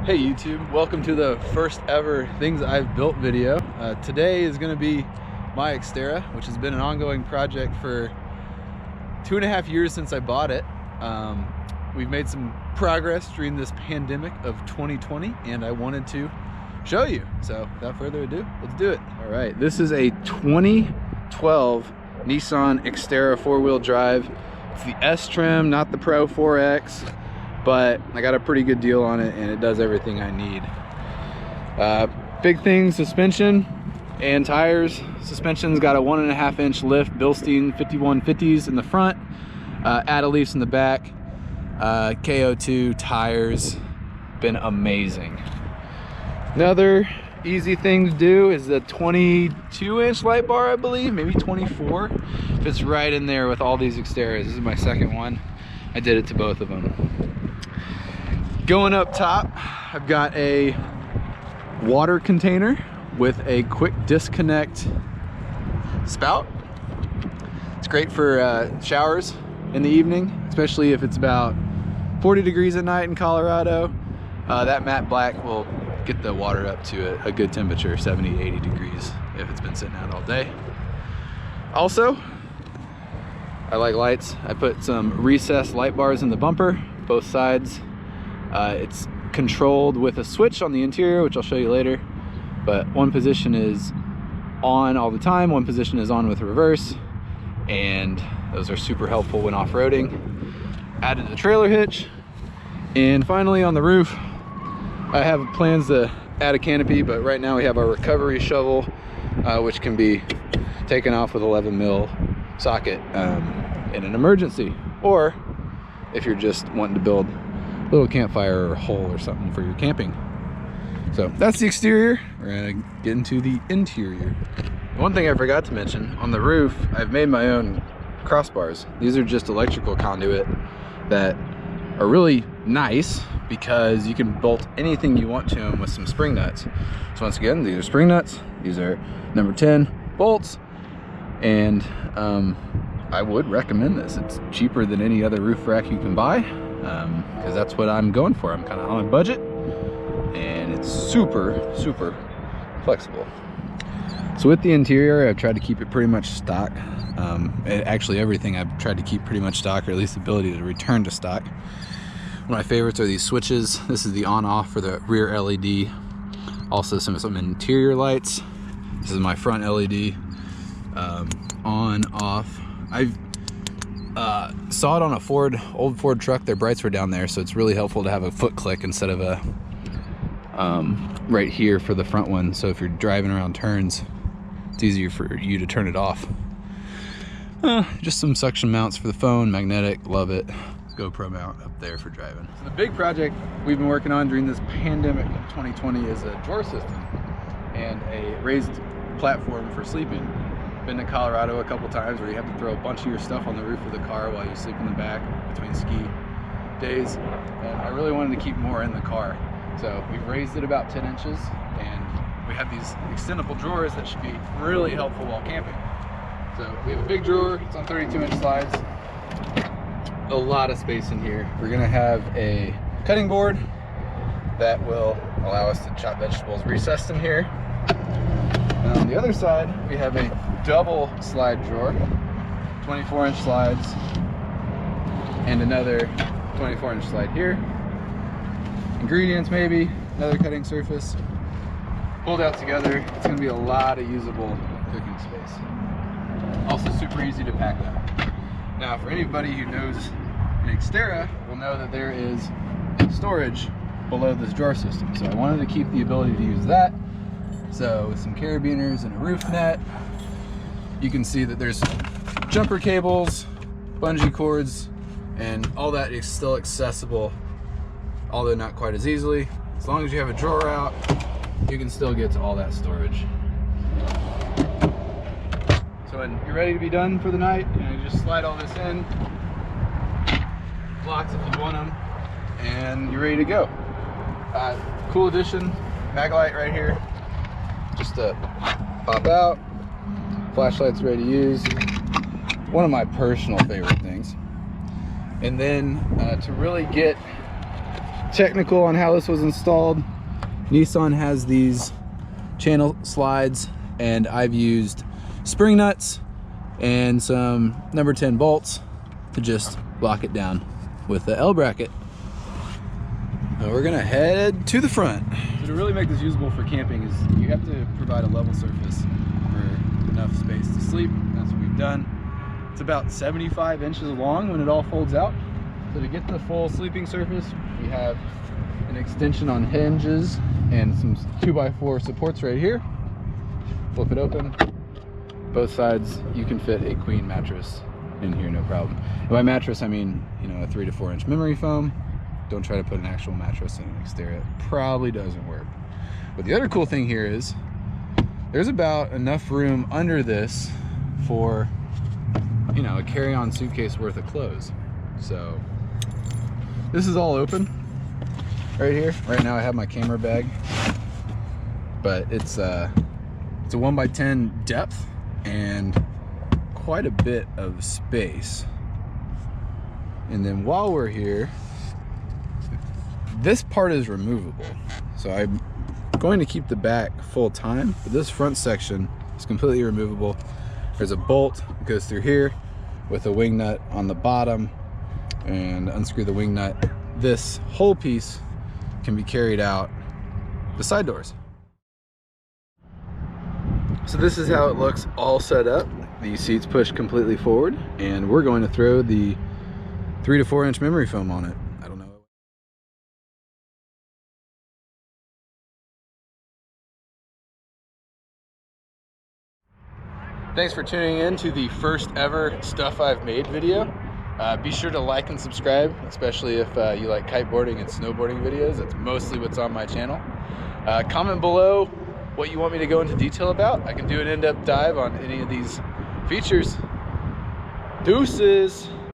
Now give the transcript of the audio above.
Hey YouTube, welcome to the first ever Things I've Built video. Today is going to be my Xterra, which has been an ongoing project for 2.5 years since I bought it. We've made some progress during this pandemic of 2020 and I wanted to show you. So without further ado, let's do it. All right, this is a 2012 Nissan Xterra 4-wheel drive. It's the S trim, not the Pro 4X. But I got a pretty good deal on it and it does everything I need. Big thing, suspension and tires. Suspension's got a 1.5 inch lift, Bilstein 5150s in the front, Adelifes in the back, KO2 tires, been amazing. Another easy thing to do is the 22 inch light bar, I believe, maybe 24. Fits right in there with all these Xterras. This is my second one. I did it to both of them. Going up top, I've got a water container with a quick disconnect spout. It's great for showers in the evening, especially if it's about 40 degrees at night in Colorado. That matte black will get the water up to a good temperature, 70, 80 degrees if it's been sitting out all day. Also, I like lights. I put some recessed light bars in the bumper, both sides. It's controlled with a switch on the interior, which I'll show you later, but one position is on all the time, one position is on with reverse, and those are super helpful when off-roading. Added the trailer hitch, and finally on the roof I have plans to add a canopy, but right now we have our recovery shovel, which can be taken off with 11 mil socket in an emergency, or if you're just wanting to build little campfire or a hole or something for your camping. So that's the exterior. We're gonna get into the interior. One thing I forgot to mention, on the roof I've made my own crossbars. These are just electrical conduit that are really nice because you can bolt anything you want to them with some spring nuts. So once again, these are spring nuts, these are number 10 bolts, and I would recommend this. It's cheaper than any other roof rack you can buy, because that's what I'm going for. I'm kind of on a budget and it's super flexible. So with the interior, I've tried to keep it pretty much stock. Actually everything I've tried to keep pretty much stock, or at least the ability to return to stock. One of my favorites are these switches. This is the on off for the rear LED. Also some interior lights. This is my front LED. On off. I've saw it on a old Ford truck. Their brights were down there, so it's really helpful to have a foot click instead of a right here for the front one. So if you're driving around turns, it's easier for you to turn it off. Just some suction mounts for the phone, magnetic, love it. GoPro mount up there for driving. So the big project we've been working on during this pandemic of 2020 is a drawer system and a raised platform for sleeping. Been to Colorado a couple times where you have to throw a bunch of your stuff on the roof of the car while you sleep in the back between ski days, and I really wanted to keep more in the car. So we've raised it about 10 inches and we have these extendable drawers that should be really helpful while camping. So we have a big drawer, it's on 32 inch slides, a lot of space in here. We're gonna have a cutting board that will allow us to chop vegetables recessed in here. And on the other side, we have a double slide drawer, 24 inch slides, and another 24 inch slide here. Ingredients maybe, another cutting surface. Pulled out together, it's gonna be a lot of usable cooking space. Also super easy to pack up. Now for anybody who knows an Xterra will know that there is storage below this drawer system. So I wanted to keep the ability to use that. So with some carabiners and a roof net, you can see that there's jumper cables, bungee cords, and all that is still accessible, although not quite as easily. As long as you have a drawer out, you can still get to all that storage. So when you're ready to be done for the night, you just slide all this in, blocks if you want them, and you're ready to go. Cool addition, mag light right here, just to pop out. Flashlight's ready to use. One of my personal favorite things. And then to really get technical on how this was installed. Nissan has these channel slides, and I've used spring nuts and some number 10 bolts to just lock it down with the L bracket. Now we're gonna head to the front. So to really make this usable for camping is you have to provide a level surface for enough space to sleep. That's what we've done. It's about 75 inches long when it all folds out. So to get the full sleeping surface, we have an extension on hinges and some 2x4 supports right here. Flip it open. Both sides, you can fit a queen mattress in here, no problem. And by mattress, I mean, you know, a 3 to 4 inch memory foam. Don't try to put an actual mattress in an Xterra. It probably doesn't work. But the other cool thing here is there's about enough room under this for, you know, a carry-on suitcase worth of clothes. So this is all open right here. Right now I have my camera bag, but it's a 1x10 depth and quite a bit of space. And then while we're here, this part is removable. So I'm going to keep the back full time, but this front section is completely removable. There's a bolt that goes through here with a wing nut on the bottom, and unscrew the wing nut. This whole piece can be carried out the side doors. So this is how it looks all set up. The seats push completely forward, and we're going to throw the 3 to 4 inch memory foam on it. I don't know. Thanks for tuning in to the first ever Stuff I've Made video. Be sure to like and subscribe, especially if you like kiteboarding and snowboarding videos. That's mostly what's on my channel. Comment below what you want me to go into detail about. I can do an in-depth dive on any of these features. Deuces.